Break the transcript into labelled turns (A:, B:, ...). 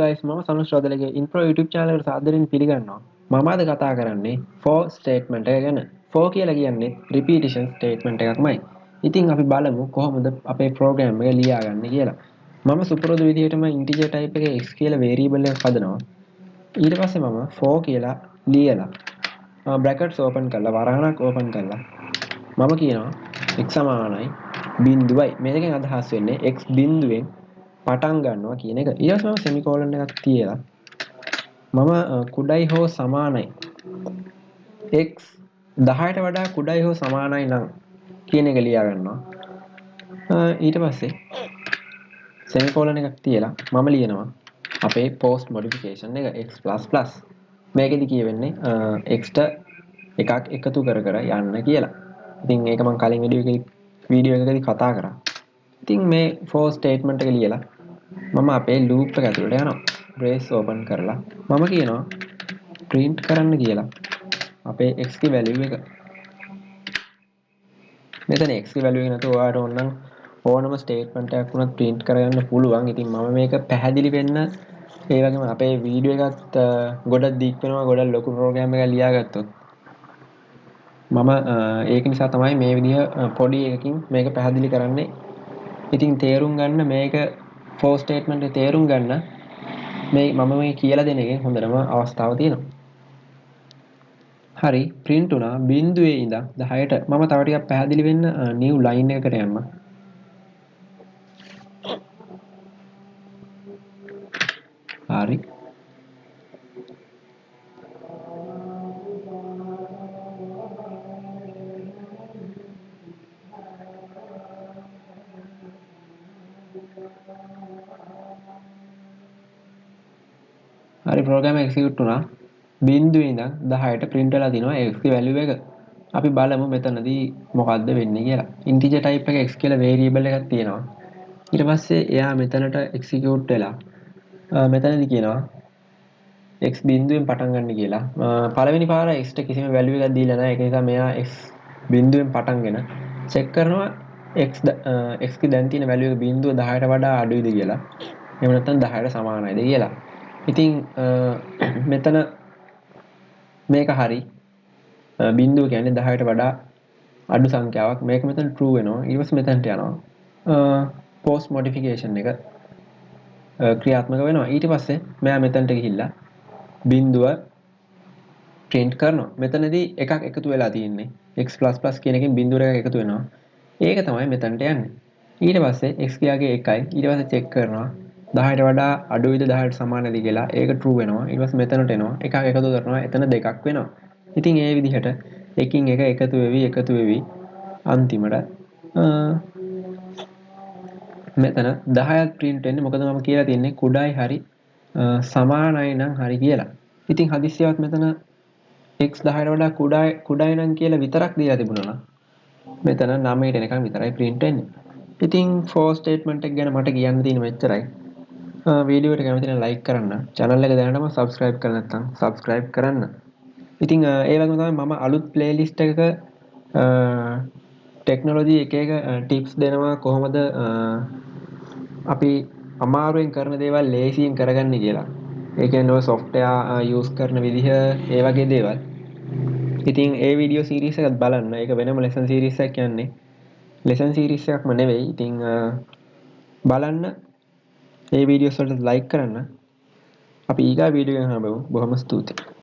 A: Guys මම සනුෂ් රෝදලගේ intro YouTube channel එකට සාදරයෙන් පිළිගන්නවා. මම අද කතා කරන්නේ for statement එක ගැන. for කියලා කියන්නේ repetition statement එකක්මයි. ඉතින් අපි බලමු කොහොමද අපේ program එක ලියාගන්නේ කියලා. මම සුපුරුදු විදිහටම integer type එකේ x කියලා variable එකක් හදනවා. ඊට පස්සේ මම for කියලා ලියලා brackets open කරලා වරහණක් open කරලා මම කියනවා x සමානයි බිඳුවයි. මේකෙන් අදහස් වෙන්නේ x බිඳුවෙන් පටන් ගන්නවා කියන එක. ඊට පස්සේ මම semicolon එකක් තියලා මම කුඩයි හෝ සමානයි x 10ට වඩා කුඩයි හෝ සමානයි නම් කියන එක ලියා ගන්නවා. ඊට පස්සේ semicolon එකක් තියලා මම ලියනවා අපේ post modification එක x++ මේකෙදි කියවෙන්නේ x ට එකක් එකතු කර කර යන්න කියලා. ඉතින් ඒක මම කලින් වීඩියෝ එකකදී කතා කරා. ඉතින් මේ for statement එක ලියලා මම අපේ loop එක ඇතුළට යනවා. brace open කරලා මම කියනවා print කරන්න කියලා අපේ x ගේ value එක. මෙතන x ගේ value එක නැතුව ඔයාලට ඕනනම් ඕනම statement එකක් වුණත් print කරගන්න පුළුවන්. ඉතින් මම මේක පැහැදිලි වෙන්න ඒ වගේම අපේ වීඩියෝ එකත් ගොඩක් දික් වෙනවා ගොඩක් ලොකු program එකක් ලියාගත්තොත් මම ඒක නිසා තමයි මේ විදිහ පොඩි එකකින් මේක පැහැදිලි කරන්නේ. ඉතින් තේරුම් ගන්න මේක for statement එක තේරුම් ගන්න මම මේ කියලා දෙන එකෙන් හොඳටම අවස්ථාව තියෙනවා. හරි print වුණා බිඳුවේ ඉඳන් 10ට. මම තව ටිකක් පැහැදිලි වෙන්න new line එකකට යන්න. හරි. හරි program execute වුණා. බිඳුවේ ඉඳන් 10ට print වෙලා තිනවා x ගේ value එක. අපි බලමු මෙතනදී මොකද්ද වෙන්නේ කියලා. integer type එක x කියලා variable එකක් තියෙනවා. ඊට පස්සේ එයා මෙතනට execute වෙලා මෙතනදී කියනවා x බිඳුවෙන් පටන් ගන්න කියලා. පළවෙනි පාර x ට කිසිම value එකක් දීලා නැහැ. ඒක නිසා මෙයා x බිඳුවෙන් පටන්ගෙන check කරනවා x ගේ දැන් තියෙන value එක බිඳුව 10ට වඩා අඩුයිද කියලා. එහෙම නැත්නම් 10ට සමානයිද කියලා. ඉතින් මෙතන මේක හරි. බිඳුව කියන්නේ 10ට වඩා අඩු සංඛ්‍යාවක්. මේක මෙතන true වෙනවා. ඊට පස්සේ මෙතනට යනවා. post modification එක ක්‍රියාත්මක වෙනවා. ඊට පස්සේ මෙයා මෙතනට ගිහිල්ලා බිඳුව print කරනවා. මෙතනදී එකක් එකතු වෙලා තියෙන්නේ. x++ කියන එකෙන් බිඳුවර එකක් එකතු වෙනවා. ඒක තමයි මෙතනට යන්නේ. ඊට පස්සේ x කියාගේ 1යි. ඊට පස්සේ check කරනවා 10ට වඩා අඩුයිද 10ට සමානද කියලා. ඒක true වෙනවා. ඊට පස්සේ මෙතනට එනවා. එකක් එකතු කරනවා. එතන දෙකක් වෙනවා. ඉතින් ඒ විදිහට එකින් එක එකතු වෙවි අන්තිමට මෙතන 10ක් print වෙන්නේ. මොකද මම කියලා තියන්නේ කුඩායි හරි සමානයි නම් හරි කියලා. ඉතින් හදිස්සියවත් මෙතන x 10ට වඩා කුඩායි නම් කියලා විතරක් දීලා තිබුණා නම් මෙතන 9ට එනකන් විතරයි print වෙන්නේ. ඉතින් for statement එක ගැන මට කියන්න තියෙන මෙච්චරයි. වීඩියෝ එකට කැමති නම් like කරන්න. channel එක දැනටම subscribe කරලා නැත්නම් subscribe කරන්න. ඉතින් ඒ වගේම තමයි මම අලුත් playlist එකක ටෙක්නොලොජි එක ටිප්ස් දෙනවා කොහොමද අපි අමාරුවෙන් කරන දේවල් ලේසියෙන් කරගන්නේ කියලා. ඒ කියන්නේ ඔය software use කරන විදිහ ඒ වගේ දේවල්. ඉතින් ඒ වීඩියෝ සීරීස් එකත් බලන්න. ඒක වෙනම lesson series එකක් කියන්නේ. lesson series එකක්ම නෙවෙයි. ඉතින් බලන්න. ඒ වීඩියෝස් වලට like කරන්න. අපි ඊගා වීඩියෝ එකෙන් හම්බෙමු. බොහොම ස්තුතියි.